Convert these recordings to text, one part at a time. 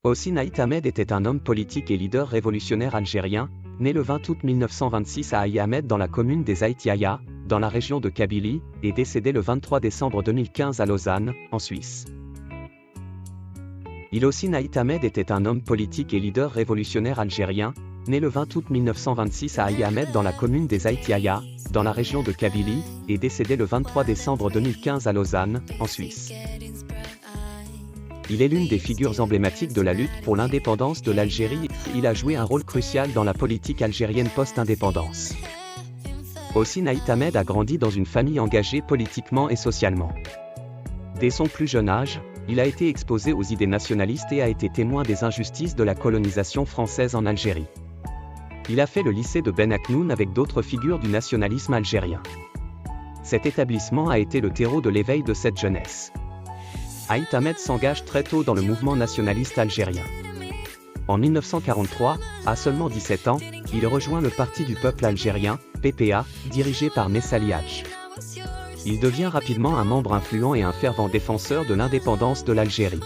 Hosni Ahmed était un homme politique et leader révolutionnaire algérien, né le 20 août 1926 à Ahmed dans la commune des Aït-Yahya, dans la région de Kabylie, et décédé le 23 décembre 2015 à Lausanne, en Suisse. Hosni Ahmed était un homme politique et leader révolutionnaire algérien, né le 20 août 1926 à Ahmed dans la commune des Aït-Yahya, dans la région de Kabylie, et décédé le 23 décembre 2015 à Lausanne, en Suisse. Il est l'une des figures emblématiques de la lutte pour l'indépendance de l'Algérie et il a joué un rôle crucial dans la politique algérienne post-indépendance. Hosni Ahmed a grandi dans une famille engagée politiquement et socialement. Dès son plus jeune âge, il a été exposé aux idées nationalistes et a été témoin des injustices de la colonisation française en Algérie. Il a fait le lycée de Ben Aknoun avec d'autres figures du nationalisme algérien. Cet établissement a été le terreau de l'éveil de cette jeunesse. Ahmed s'engage très tôt dans le mouvement nationaliste algérien. En 1943, à seulement 17 ans, il rejoint le Parti du peuple algérien, PPA, dirigé par Messali Hadj. Il devient rapidement un membre influent et un fervent défenseur de l'indépendance de l'Algérie.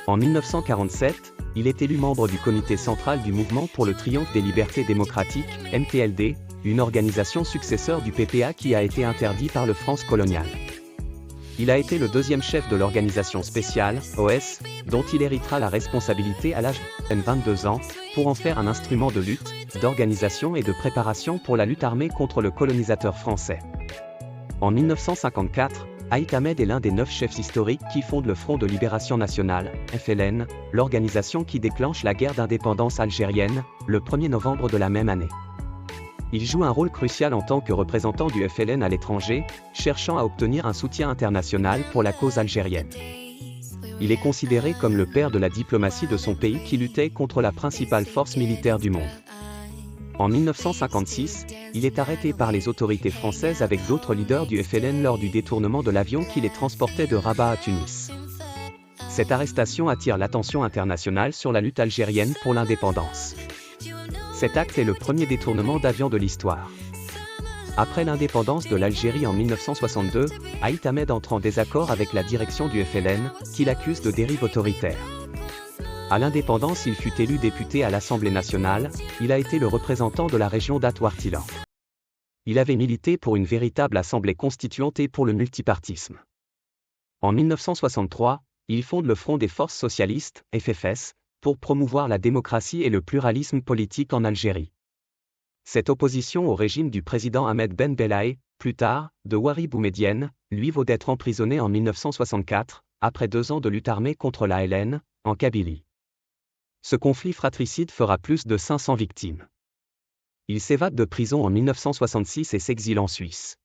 En 1947, il est élu membre du comité central du Mouvement pour le triomphe des libertés démocratiques, MTLD, une organisation successeur du PPA qui a été interdit par le France coloniale. Il a été le deuxième chef de l'organisation spéciale, OS, dont il héritera la responsabilité à l'âge de 22 ans, pour en faire un instrument de lutte, d'organisation et de préparation pour la lutte armée contre le colonisateur français. En 1954, Ahmed est l'un des 9 chefs historiques qui fondent le Front de Libération Nationale, FLN, l'organisation qui déclenche la guerre d'indépendance algérienne, le 1er novembre de la même année. Il joue un rôle crucial en tant que représentant du FLN à l'étranger, cherchant à obtenir un soutien international pour la cause algérienne. Il est considéré comme le père de la diplomatie de son pays qui luttait contre la principale force militaire du monde. En 1956, il est arrêté par les autorités françaises avec d'autres leaders du FLN lors du détournement de l'avion qui les transportait de Rabat à Tunis. Cette arrestation attire l'attention internationale sur la lutte algérienne pour l'indépendance. Cet acte est le premier détournement d'avion de l'histoire. Après l'indépendance de l'Algérie en 1962, Ahmed entre en désaccord avec la direction du FLN, qui l'accuse de dérive autoritaire. À l'indépendance, il fut élu député à l'Assemblée nationale, il a été le représentant de la région d'At-Ouartilan. Il avait milité pour une véritable assemblée constituante et pour le multipartisme. En 1963, il fonde le Front des forces socialistes, FFS, pour promouvoir la démocratie et le pluralisme politique en Algérie. Cette opposition au régime du président Ahmed Ben Bella, plus tard, de Ouari Boumedienne, lui vaut d'être emprisonné en 1964, après 2 ans de lutte armée contre la LN, en Kabylie. Ce conflit fratricide fera plus de 500 victimes. Il s'évade de prison en 1966 et s'exile en Suisse.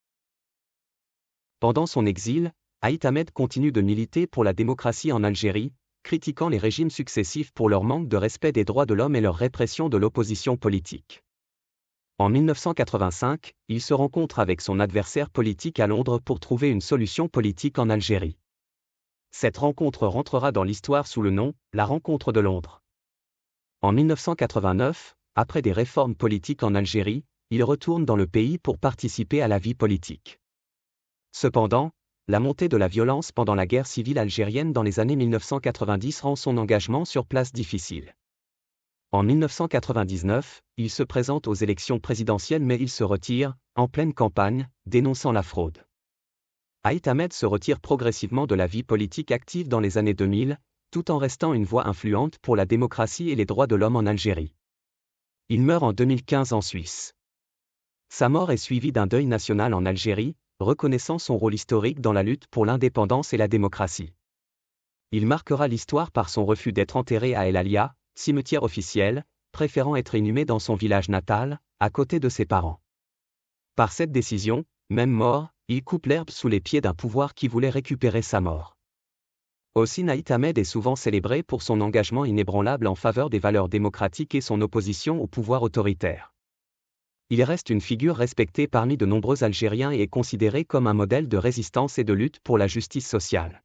Pendant son exil, Ahmed continue de militer pour la démocratie en Algérie, critiquant les régimes successifs pour leur manque de respect des droits de l'homme et leur répression de l'opposition politique. En 1985, il se rencontre avec son adversaire politique à Londres pour trouver une solution politique en Algérie. Cette rencontre rentrera dans l'histoire sous le nom « La rencontre de Londres ». En 1989, après des réformes politiques en Algérie, il retourne dans le pays pour participer à la vie politique. Cependant, la montée de la violence pendant la guerre civile algérienne dans les années 1990 rend son engagement sur place difficile. En 1999, il se présente aux élections présidentielles mais il se retire, en pleine campagne, dénonçant la fraude. Ahmed se retire progressivement de la vie politique active dans les années 2000, tout en restant une voix influente pour la démocratie et les droits de l'homme en Algérie. Il meurt en 2015 en Suisse. Sa mort est suivie d'un deuil national en Algérie, reconnaissant son rôle historique dans la lutte pour l'indépendance et la démocratie. Il marquera l'histoire par son refus d'être enterré à El Alia, cimetière officiel, préférant être inhumé dans son village natal, à côté de ses parents. Par cette décision, même mort, il coupe l'herbe sous les pieds d'un pouvoir qui voulait récupérer sa mort. Hosni Ahmed est souvent célébré pour son engagement inébranlable en faveur des valeurs démocratiques et son opposition au pouvoir autoritaire. Il reste une figure respectée parmi de nombreux Algériens et est considéré comme un modèle de résistance et de lutte pour la justice sociale.